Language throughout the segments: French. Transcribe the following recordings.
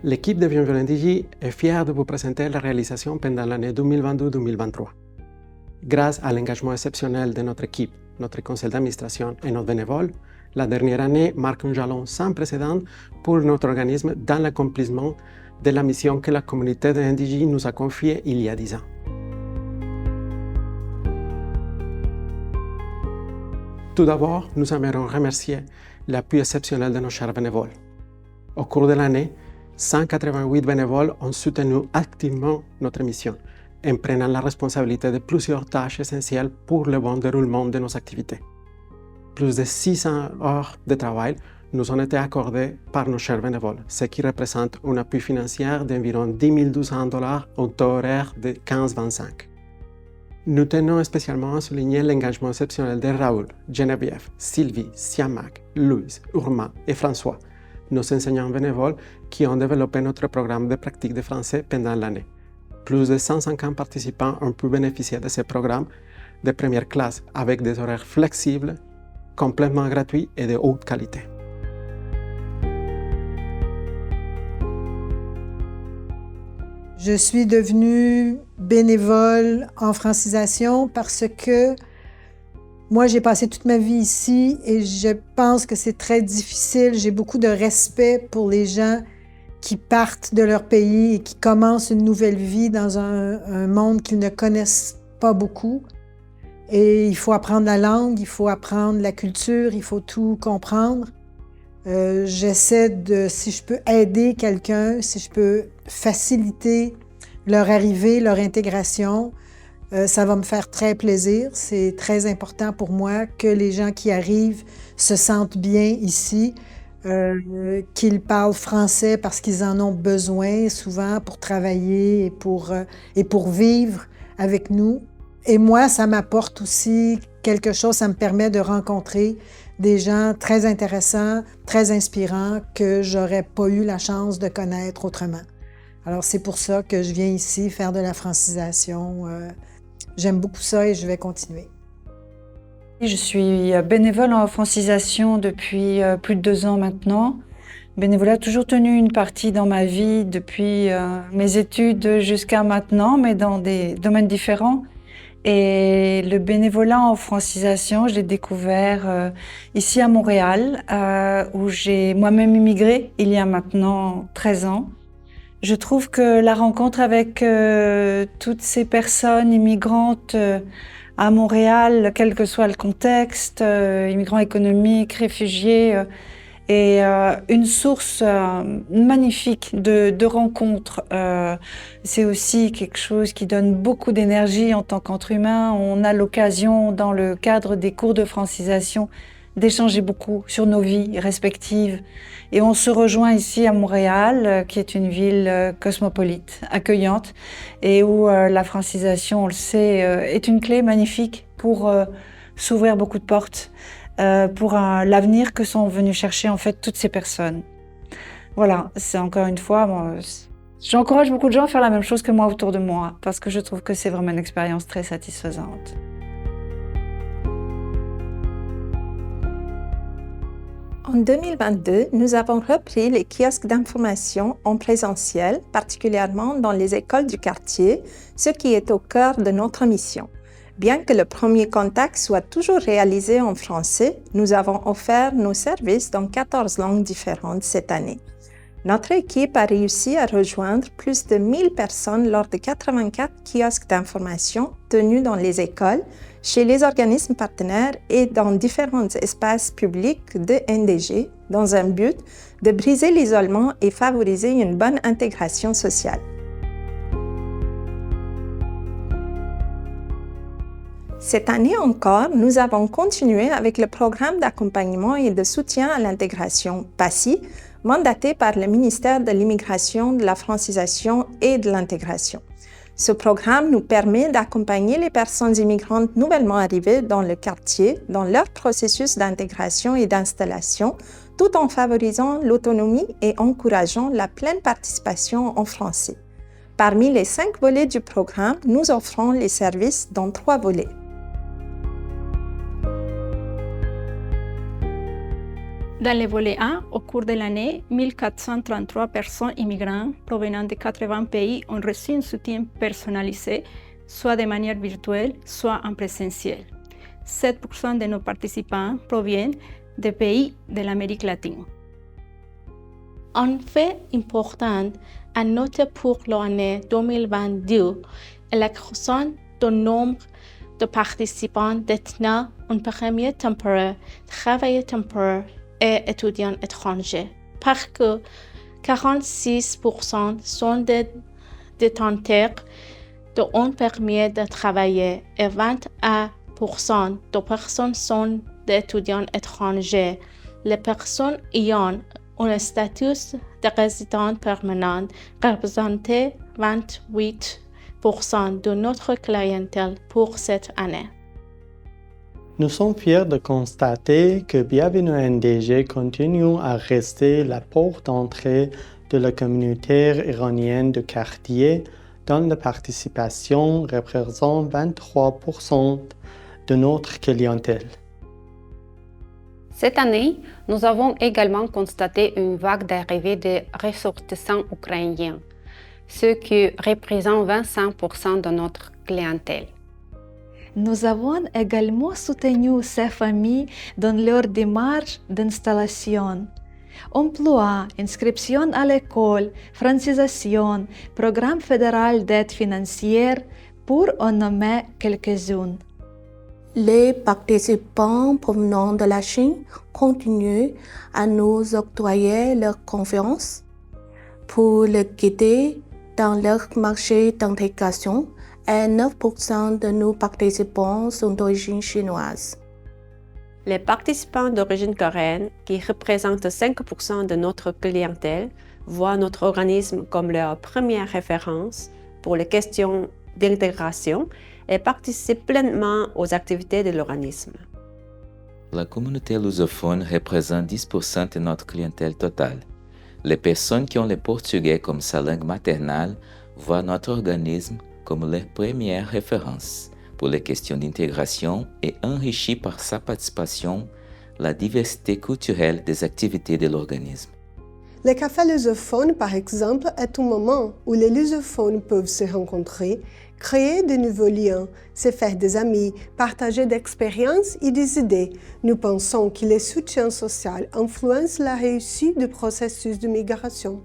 L'équipe de Bienvenue NDJ est fière de vous présenter la réalisation pendant l'année 2022-2023. Grâce à l'engagement exceptionnel de notre équipe, notre conseil d'administration et nos bénévoles, la dernière année marque un jalon sans précédent pour notre organisme dans l'accomplissement de la mission que la communauté de NDJ nous a confiée il y a 10 ans. Tout d'abord, nous aimerions remercier l'appui exceptionnel de nos chers bénévoles. Au cours de l'année, 188 bénévoles ont soutenu activement notre mission, en prenant la responsabilité de plusieurs tâches essentielles pour le bon déroulement de nos activités. Plus de 600 heures de travail nous ont été accordées par nos chers bénévoles, ce qui représente un appui financier d'environ 10 200 $ au taux horaire de 15,25. Nous tenons spécialement à souligner l'engagement exceptionnel de Raoul, Geneviève, Sylvie, Siamak, Louise, Urma et François, nos enseignants bénévoles qui ont développé notre programme de pratique de français pendant l'année. Plus de 150 participants ont pu bénéficier de ce programme de première classe avec des horaires flexibles, complètement gratuits et de haute qualité. Je suis devenue bénévole en francisation parce que moi, j'ai passé toute ma vie ici et je pense que c'est très difficile. J'ai beaucoup de respect pour les gens qui partent de leur pays et qui commencent une nouvelle vie dans un monde qu'ils ne connaissent pas beaucoup. Et il faut apprendre la langue, il faut apprendre la culture, il faut tout comprendre. J'essaie de, si je peux aider quelqu'un, si je peux faciliter leur arrivée, leur intégration, ça va me faire très plaisir. C'est très important pour moi que les gens qui arrivent se sentent bien ici, qu'ils parlent français parce qu'ils en ont besoin souvent pour travailler et pour vivre avec nous. Et moi, ça m'apporte aussi quelque chose, ça me permet de rencontrer des gens très intéressants, très inspirants que j'aurais pas eu la chance de connaître autrement. Alors c'est pour ça que je viens ici faire de la francisation. J'aime beaucoup ça et je vais continuer. Je suis bénévole en francisation depuis plus de 2 ans maintenant. Bénévolat a toujours tenu une partie dans ma vie depuis mes études jusqu'à maintenant, mais dans des domaines différents. Et le bénévolat en francisation, je l'ai découvert ici à Montréal, où j'ai moi-même immigré il y a maintenant 13 ans. Je trouve que la rencontre avec toutes ces personnes immigrantes à Montréal, quel que soit le contexte, immigrants économiques, réfugiés, est une source magnifique de rencontres. C'est aussi quelque chose qui donne beaucoup d'énergie en tant qu'être humain. On a l'occasion, dans le cadre des cours de francisation, d'échanger beaucoup sur nos vies respectives. Et on se rejoint ici à Montréal, qui est une ville cosmopolite, accueillante, et où la francisation, on le sait, est une clé magnifique pour s'ouvrir beaucoup de portes, pour l'avenir que sont venues chercher en fait toutes ces personnes. Voilà, c'est encore une fois, moi, j'encourage beaucoup de gens à faire la même chose que moi autour de moi, parce que je trouve que c'est vraiment une expérience très satisfaisante. En 2022, nous avons repris les kiosques d'information en présentiel, particulièrement dans les écoles du quartier, ce qui est au cœur de notre mission. Bien que le premier contact soit toujours réalisé en français, nous avons offert nos services dans 14 langues différentes cette année. Notre équipe a réussi à rejoindre plus de 1000 personnes lors de 84 kiosques d'information tenus dans les écoles, chez les organismes partenaires et dans différents espaces publics de NDJ, dans un but de briser l'isolement et favoriser une bonne intégration sociale. Cette année encore, nous avons continué avec le programme d'accompagnement et de soutien à l'intégration PASSI, mandaté par le ministère de l'Immigration, de la Francisation et de l'Intégration. Ce programme nous permet d'accompagner les personnes immigrantes nouvellement arrivées dans le quartier dans leur processus d'intégration et d'installation, tout en favorisant l'autonomie et encourageant la pleine participation en français. Parmi les 5 volets du programme, nous offrons les services dans 3 volets. Dans le volet 1, au cours de l'année, 1433 personnes immigrantes provenant de 80 pays ont reçu un soutien personnalisé, soit de manière virtuelle, soit en présentiel. 7% de nos participants proviennent des pays de l'Amérique latine. Un fait important à noter pour l'année 2022 est la croissance du nombre de participants détenant un permis temporaire, travailleurs temporaires et étudiants étrangers, parce que 46% sont des détenteurs d'un permis de travailler et 21% de personnes sont des étudiants étrangers. Les personnes ayant un statut de résident permanent représentaient 28% de notre clientèle pour cette année. Nous sommes fiers de constater que Bienvenue NDG continue à rester la porte d'entrée de la communauté iranienne de quartier dont la participation représente 23% de notre clientèle. Cette année, nous avons également constaté une vague d'arrivée de ressortissants ukrainiens, ce qui représente 25% de notre clientèle. Nous avons également soutenu ces familles dans leur démarche d'installation. Emploi, inscription à l'école, francisation, programme fédéral d'aide financière, pour en nommer quelques-unes. Les participants provenant de la Chine continuent à nous octroyer leur confiance pour les guider dans leur marché d'intégration et 9% de nos participants sont d'origine chinoise. Les participants d'origine coréenne, qui représentent 5% de notre clientèle, voient notre organisme comme leur première référence pour les questions d'intégration et participent pleinement aux activités de l'organisme. La communauté lusophone représente 10% de notre clientèle totale. Les personnes qui ont le portugais comme sa langue maternelle voient notre organisme comme leur première référence pour les questions d'intégration et enrichit par sa participation la diversité culturelle des activités de l'organisme. Le café lusophone, par exemple, est un moment où les lusophones peuvent se rencontrer, créer de nouveaux liens, se faire des amis, partager des expériences et des idées. Nous pensons que le soutien social influence la réussite du processus de migration.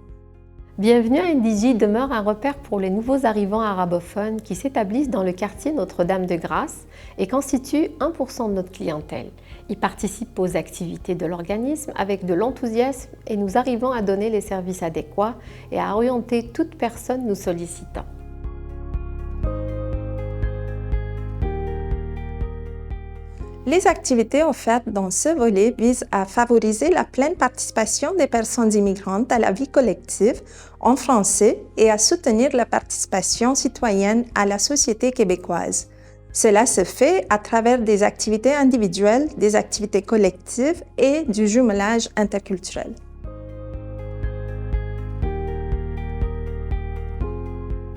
Bienvenue à NDG demeure un repère pour les nouveaux arrivants arabophones qui s'établissent dans le quartier Notre-Dame-de-Grâce et constituent 1% de notre clientèle. Ils participent aux activités de l'organisme avec de l'enthousiasme et nous arrivons à donner les services adéquats et à orienter toute personne nous sollicitant. Les activités offertes dans ce volet visent à favoriser la pleine participation des personnes immigrantes à la vie collective en français et à soutenir la participation citoyenne à la société québécoise. Cela se fait à travers des activités individuelles, des activités collectives et du jumelage interculturel.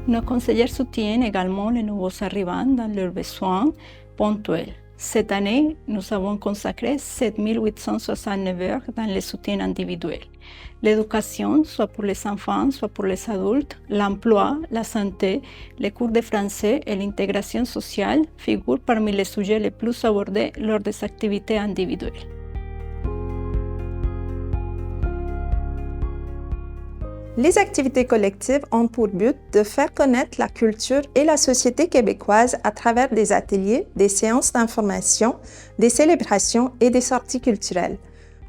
Nos conseillers soutiennent également les nouveaux arrivants dans leurs besoins ponctuels. Cette année, nous avons consacré 7 869 heures dans le soutien individuel. L'éducation, soit pour les enfants, soit pour les adultes, l'emploi, la santé, les cours de français et l'intégration sociale figurent parmi les sujets les plus abordés lors des activités individuelles. Les activités collectives ont pour but de faire connaître la culture et la société québécoise à travers des ateliers, des séances d'information, des célébrations et des sorties culturelles.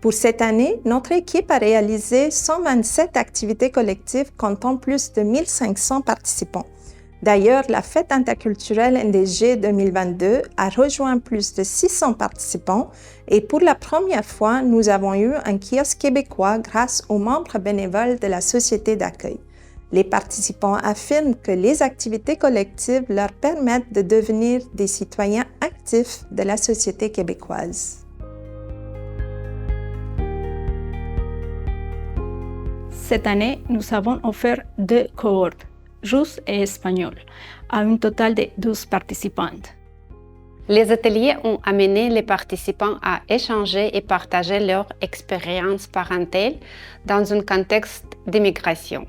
Pour cette année, notre équipe a réalisé 127 activités collectives comptant plus de 1500 participants. D'ailleurs, la fête interculturelle NDG 2022 a rejoint plus de 600 participants et pour la première fois, nous avons eu un kiosque québécois grâce aux membres bénévoles de la société d'accueil. Les participants affirment que les activités collectives leur permettent de devenir des citoyens actifs de la société québécoise. Cette année, nous avons offert 2 cohortes, russe et espagnol, à un total de 12 participantes. Les ateliers ont amené les participants à échanger et partager leur expérience parentale dans un contexte d'immigration.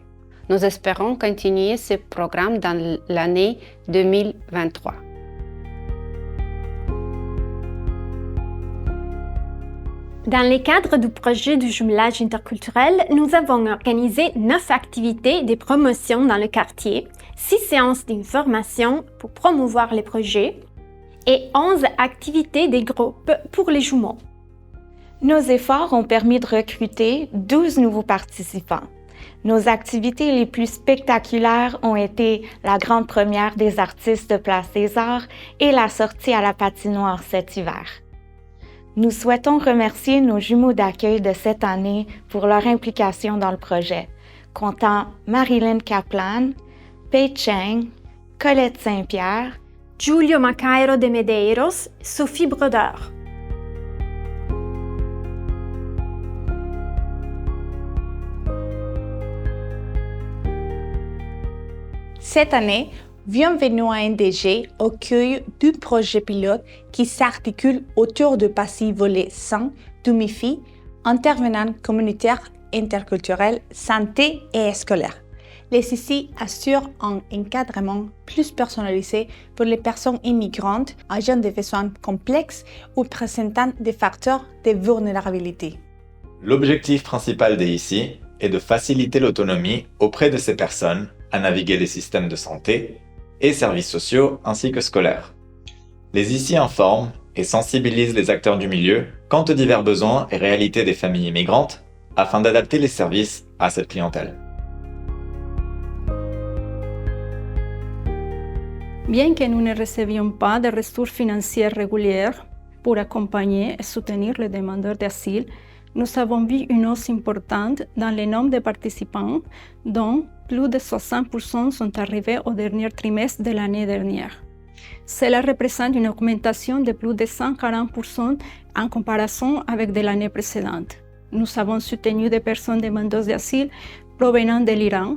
Nous espérons continuer ce programme dans l'année 2023. Dans le cadre du projet du jumelage interculturel, nous avons organisé 9 activités de promotion dans le quartier, 6 séances d'information pour promouvoir les projets et 11 activités de groupe pour les jumeaux. Nos efforts ont permis de recruter 12 nouveaux participants. Nos activités les plus spectaculaires ont été la grande première des artistes de Place des Arts et la sortie à la patinoire cet hiver. Nous souhaitons remercier nos jumeaux d'accueil de cette année pour leur implication dans le projet, comptant Marilyn Kaplan, Pei Cheng, Colette Saint-Pierre, Giulio Macairo de Medeiros, Sophie Brodeur. Cette année, Bienvenue à NDG accueille 2 projets pilotes qui s'articulent autour de passifs volets sans du MIFI, intervenants communautaires, interculturels, santé et scolaire. Les CICI assurent un encadrement plus personnalisé pour les personnes immigrantes ayant des besoins complexes ou présentant des facteurs de vulnérabilité. L'objectif principal des ICI est de faciliter l'autonomie auprès de ces personnes à naviguer les systèmes de santé et services sociaux ainsi que scolaires. Les ICI informent et sensibilisent les acteurs du milieu quant aux divers besoins et réalités des familles immigrantes afin d'adapter les services à cette clientèle. Bien que nous ne recevions pas de ressources financières régulières pour accompagner et soutenir les demandeurs d'asile, nous avons vu une hausse importante dans le nombre de participants, dont plus de 60% sont arrivés au dernier trimestre de l'année dernière. Cela représente une augmentation de plus de 140% en comparaison avec de l'année précédente. Nous avons soutenu des personnes demandeuses d'asile provenant de l'Iran,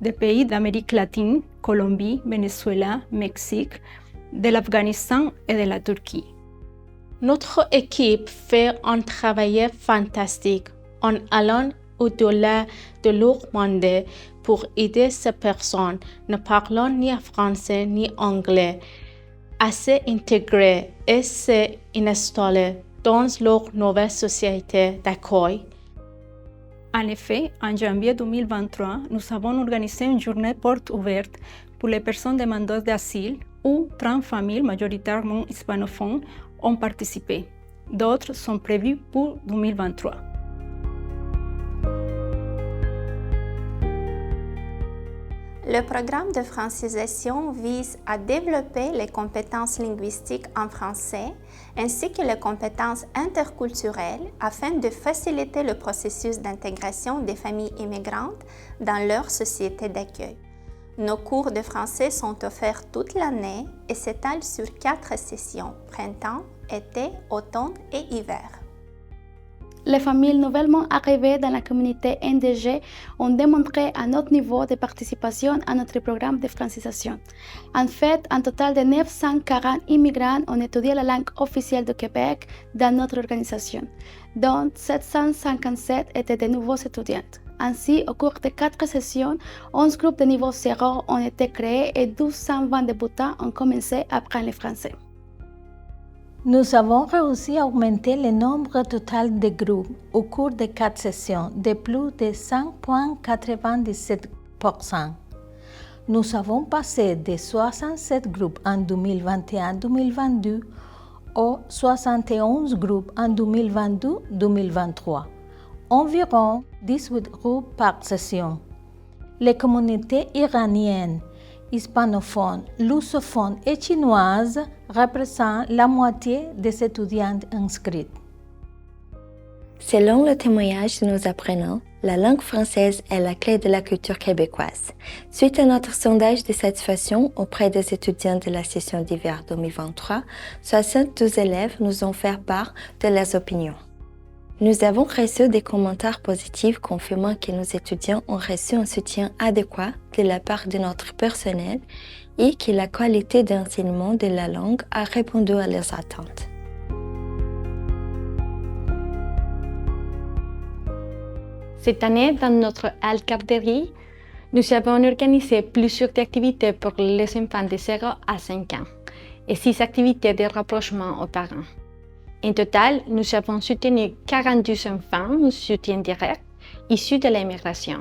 des pays d'Amérique latine, Colombie, Venezuela, Mexique, de l'Afghanistan et de la Turquie. Notre équipe fait un travail fantastique en allant au-delà de leur mandat pour aider ces personnes ne parlant ni français ni anglais à s'intégrer et s'installer dans leur nouvelle société d'accueil. En effet, en janvier 2023, nous avons organisé une journée porte ouverte pour les personnes demandeuses d'asile où 30 familles majoritairement hispanophones ont participé. D'autres sont prévues pour 2023. Le programme de francisation vise à développer les compétences linguistiques en français ainsi que les compétences interculturelles afin de faciliter le processus d'intégration des familles immigrantes dans leur société d'accueil. Nos cours de français sont offerts toute l'année et s'étalent sur 4 sessions, printemps, été, automne et hiver. Les familles nouvellement arrivées dans la communauté NDG ont démontré un haut niveau de participation à notre programme de francisation. En fait, un total de 940 immigrants ont étudié la langue officielle du Québec dans notre organisation, dont 757 étaient de nouveaux étudiants. Ainsi, au cours de 4 sessions, 11 groupes de niveau 0 ont été créés et 1220 débutants ont commencé à apprendre le français. Nous avons réussi à augmenter le nombre total de groupes au cours de 4 sessions de plus de 5,97%. Nous avons passé de 67 groupes en 2021-2022 aux 71 groupes en 2022-2023, environ 18 groupes par session. Les communautés iraniennes, hispanophones, lusophones et chinoises représentent la moitié des étudiants inscrits. Selon le témoignage de nos apprenants, la langue française est la clé de la culture québécoise. Suite à notre sondage de satisfaction auprès des étudiants de la session d'hiver 2023, 72 élèves nous ont fait part de leurs opinions. Nous avons reçu des commentaires positifs confirmant que nos étudiants ont reçu un soutien adéquat de la part de notre personnel, et que la qualité d'enseignement de la langue a répondu à leurs attentes. Cette année, dans notre garderie, nous avons organisé plusieurs activités pour les enfants de 0 à 5 ans et 6 activités de rapprochement aux parents. En total, nous avons soutenu 42 enfants en soutien direct issus de l'immigration,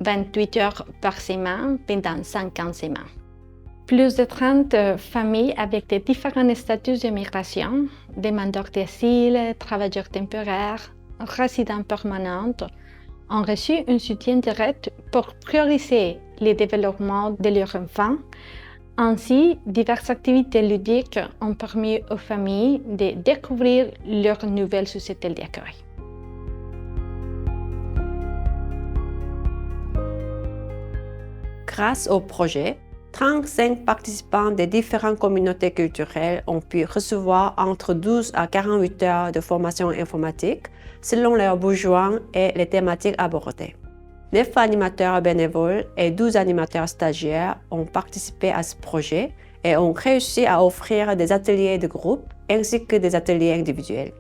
28 heures par semaine pendant 50 semaines. Plus de 30 familles avec des différents statuts d'immigration, demandeurs d'asile, travailleurs temporaires, résidents permanents, ont reçu un soutien direct pour prioriser le développement de leurs enfants. Ainsi, diverses activités ludiques ont permis aux familles de découvrir leur nouvelle société d'accueil. Grâce au projet, 35 participants des différentes communautés culturelles ont pu recevoir entre 12 à 48 heures de formation informatique selon leurs besoins et les thématiques abordées. 9 animateurs bénévoles et 12 animateurs stagiaires ont participé à ce projet et ont réussi à offrir des ateliers de groupe ainsi que des ateliers individuels.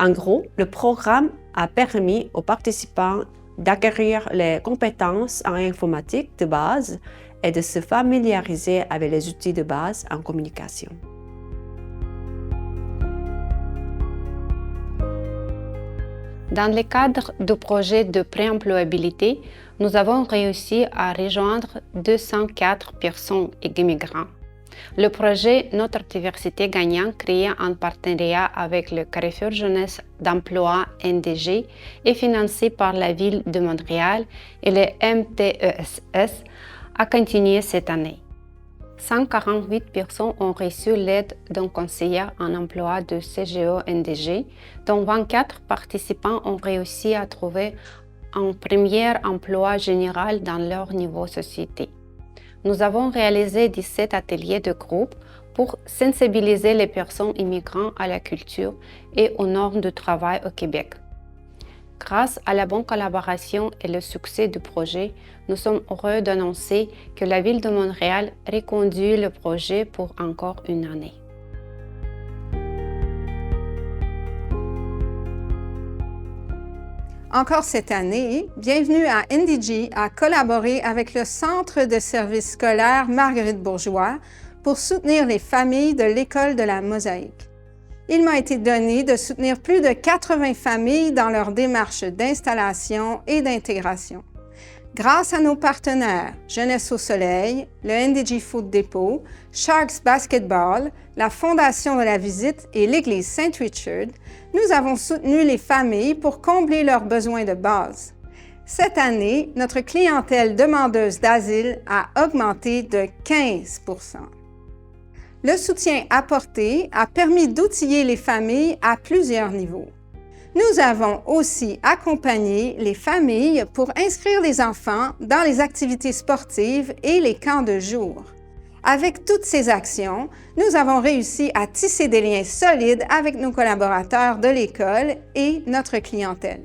En gros, le programme a permis aux participants d'acquérir les compétences en informatique de base et de se familiariser avec les outils de base en communication. Dans le cadre du projet de préemployabilité, nous avons réussi à rejoindre 204 personnes immigrants. Le projet Notre Diversité Gagnante, créé en partenariat avec le Carrefour Jeunesse d'Emploi NDG, est financé par la Ville de Montréal et le MTESS, a continué cette année. 148 personnes ont reçu l'aide d'un conseiller en emploi de CGO-NDG, dont 24 participants ont réussi à trouver un premier emploi général dans leur niveau société. Nous avons réalisé 17 ateliers de groupe pour sensibiliser les personnes immigrantes à la culture et aux normes de travail au Québec. Grâce à la bonne collaboration et le succès du projet, nous sommes heureux d'annoncer que la Ville de Montréal reconduit le projet pour encore une année. Encore cette année, Bienvenue à NDG a collaboré avec le Centre de services scolaires Marguerite Bourgeois pour soutenir les familles de l'École de la Mosaïque. Il m'a été donné de soutenir plus de 80 familles dans leur démarche d'installation et d'intégration. Grâce à nos partenaires Jeunesse au Soleil, le NDG Food Depot, Sharks Basketball, la Fondation de la Visite et l'Église Saint-Richard, nous avons soutenu les familles pour combler leurs besoins de base. Cette année, notre clientèle demandeuse d'asile a augmenté de 15 %. Le soutien apporté a permis d'outiller les familles à plusieurs niveaux. Nous avons aussi accompagné les familles pour inscrire les enfants dans les activités sportives et les camps de jour. Avec toutes ces actions, nous avons réussi à tisser des liens solides avec nos collaborateurs de l'école et notre clientèle.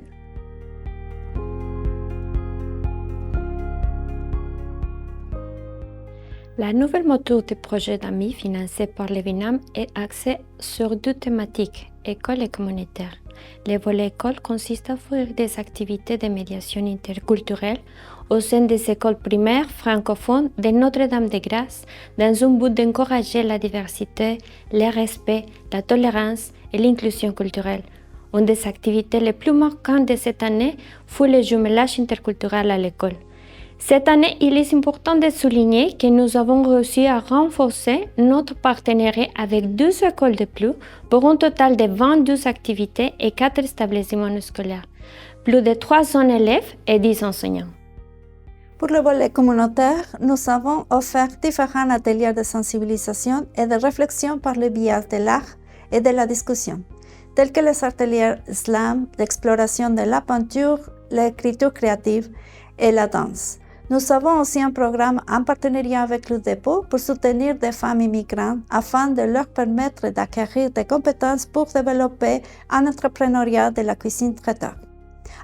La nouvelle moteur du projet d'amis financé par le VINAM est axée sur 2 thématiques, école et communautaire. Le volet école consiste à offrir des activités de médiation interculturelle au sein des écoles primaires francophones de Notre-Dame-de-Grâce dans un but d'encourager la diversité, le respect, la tolérance et l'inclusion culturelle. Une des activités les plus marquantes de cette année fut le jumelage interculturel à l'école. Cette année, il est important de souligner que nous avons réussi à renforcer notre partenariat avec 2 écoles de plus pour un total de 22 activités et 4 établissements scolaires, plus de 300 élèves et 10 enseignants. Pour le volet communautaire, nous avons offert différents ateliers de sensibilisation et de réflexion par le biais de l'art et de la discussion, tels que les ateliers slam, l'exploration de la peinture, l'écriture créative et la danse. Nous avons aussi un programme en partenariat avec le dépôt pour soutenir des femmes immigrantes afin de leur permettre d'acquérir des compétences pour développer un entrepreneuriat de la cuisine traiteur.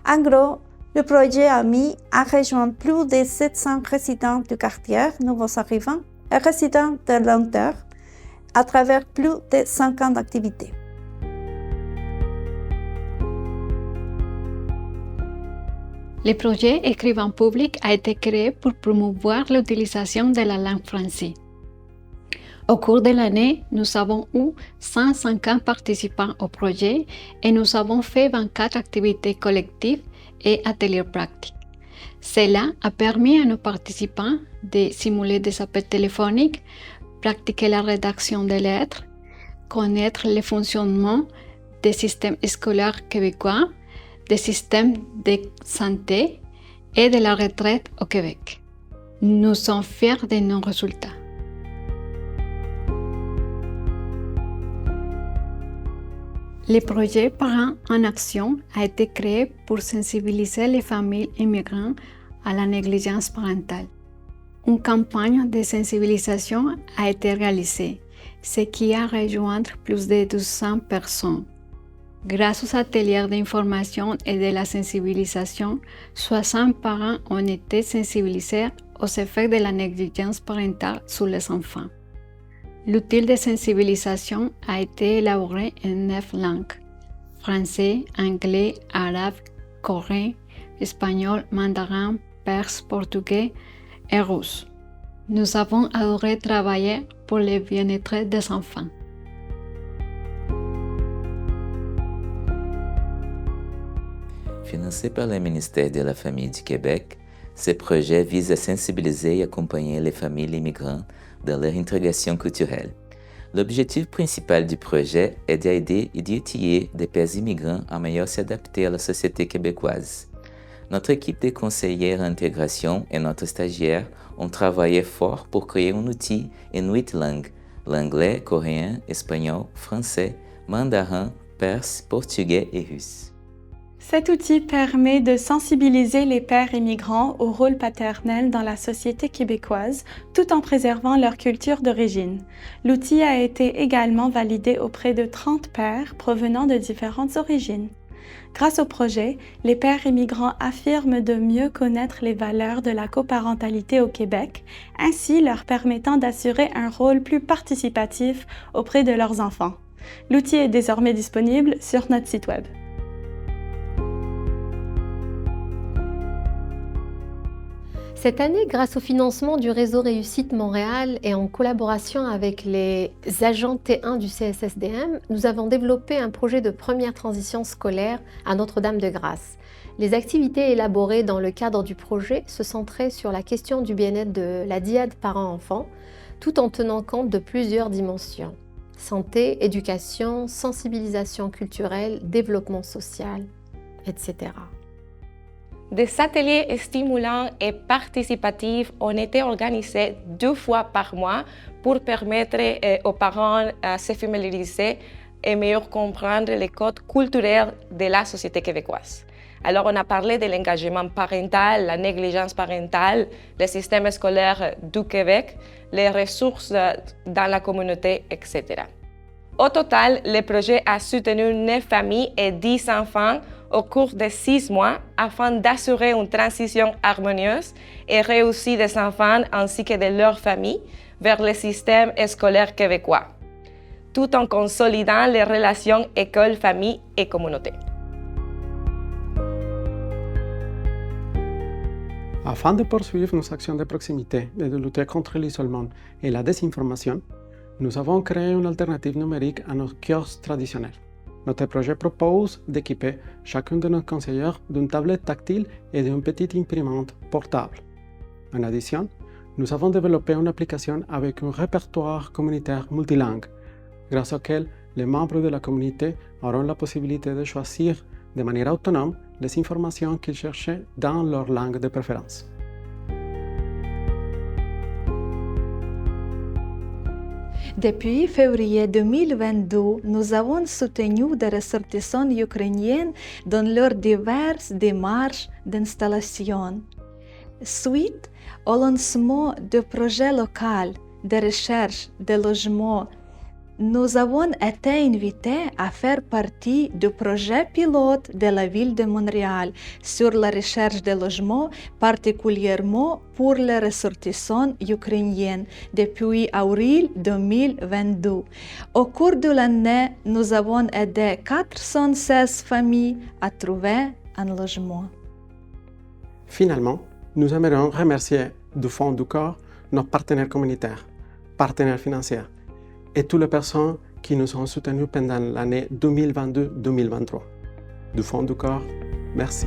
En gros, le projet AMI a rejoint plus de 700 résidents du quartier nouveaux arrivants et résidents de long terme à travers plus de 5 ans d'activité. Le projet Écrivain public a été créé pour promouvoir l'utilisation de la langue française. Au cours de l'année, nous avons eu 150 participants au projet et nous avons fait 24 activités collectives et ateliers pratiques. Cela a permis à nos participants de simuler des appels téléphoniques, pratiquer la rédaction des lettres, connaître le fonctionnement des systèmes scolaires québécois, des systèmes de santé et de la retraite au Québec. Nous sommes fiers de nos résultats. Le projet Parents en Action a été créé pour sensibiliser les familles immigrantes à la négligence parentale. Une campagne de sensibilisation a été réalisée, ce qui a rejoint plus de 200 personnes. Grâce aux ateliers d'information et de la sensibilisation, 60 parents ont été sensibilisés aux effets de la négligence parentale sur les enfants. L'outil de sensibilisation a été élaboré en 9 langues: français, anglais, arabe, coréen, espagnol, mandarin, perse, portugais et russe. Nous avons adoré travailler pour le bien-être des enfants. Financé par le ministère de la Famille du Québec, ce projet vise à sensibiliser et accompagner les familles immigrantes dans leur intégration culturelle. L'objectif principal du projet est d'aider et d'outiller des pères immigrants à mieux s'adapter à la société québécoise. Notre équipe de conseillers en intégration et notre stagiaire ont travaillé fort pour créer un outil en 8 langues: l'anglais, coréen, espagnol, français, mandarin, perse, portugais et russe. Cet outil permet de sensibiliser les pères immigrants au rôle paternel dans la société québécoise tout en préservant leur culture d'origine. L'outil a été également validé auprès de 30 pères provenant de différentes origines. Grâce au projet, les pères immigrants affirment de mieux connaître les valeurs de la coparentalité au Québec, ainsi leur permettant d'assurer un rôle plus participatif auprès de leurs enfants. L'outil est désormais disponible sur notre site Web. Cette année, grâce au financement du réseau Réussite Montréal et en collaboration avec les agents T1 du CSSDM, nous avons développé un projet de première transition scolaire à Notre-Dame-de-Grâce. Les activités élaborées dans le cadre du projet se centraient sur la question du bien-être de la dyade parents-enfants, tout en tenant compte de plusieurs dimensions: santé, éducation, sensibilisation culturelle, développement social, etc. Des ateliers stimulants et participatifs ont été organisés 2 fois par mois pour permettre aux parents de se familiariser et mieux comprendre les codes culturels de la société québécoise. Alors, on a parlé de l'engagement parental, la négligence parentale, le système scolaire du Québec, les ressources dans la communauté, etc. Au total, le projet a soutenu 9 familles et 10 enfants au cours de 6 mois afin d'assurer une transition harmonieuse et réussie des enfants ainsi que de leurs familles vers le système scolaire québécois, tout en consolidant les relations école, famille et communauté. Afin de poursuivre nos actions de proximité et de lutter contre l'isolement et la désinformation, nous avons créé une alternative numérique à nos kiosques traditionnels. Notre projet propose d'équiper chacun de nos conseillers d'une tablette tactile et d'une petite imprimante portable. En addition, nous avons développé une application avec un répertoire communautaire multilingue, grâce auquel les membres de la communauté auront la possibilité de choisir de manière autonome les informations qu'ils cherchaient dans leur langue de préférence. Depuis février 2022, nous avons soutenu des ressortissants ukrainiens dans leurs diverses démarches d'installation. Suite au lancement de projets locaux de recherche de logement nous avons été invités à faire partie du projet pilote de la ville de Montréal sur la recherche de logements, particulièrement pour les ressortissants ukrainiens, depuis avril 2022. Au cours de l'année, nous avons aidé 416 familles à trouver un logement. Finalement, nous aimerions remercier du fond du cœur nos partenaires communautaires, partenaires financiers et toutes les personnes qui nous ont soutenus pendant l'année 2022-2023. Du fond du cœur, merci.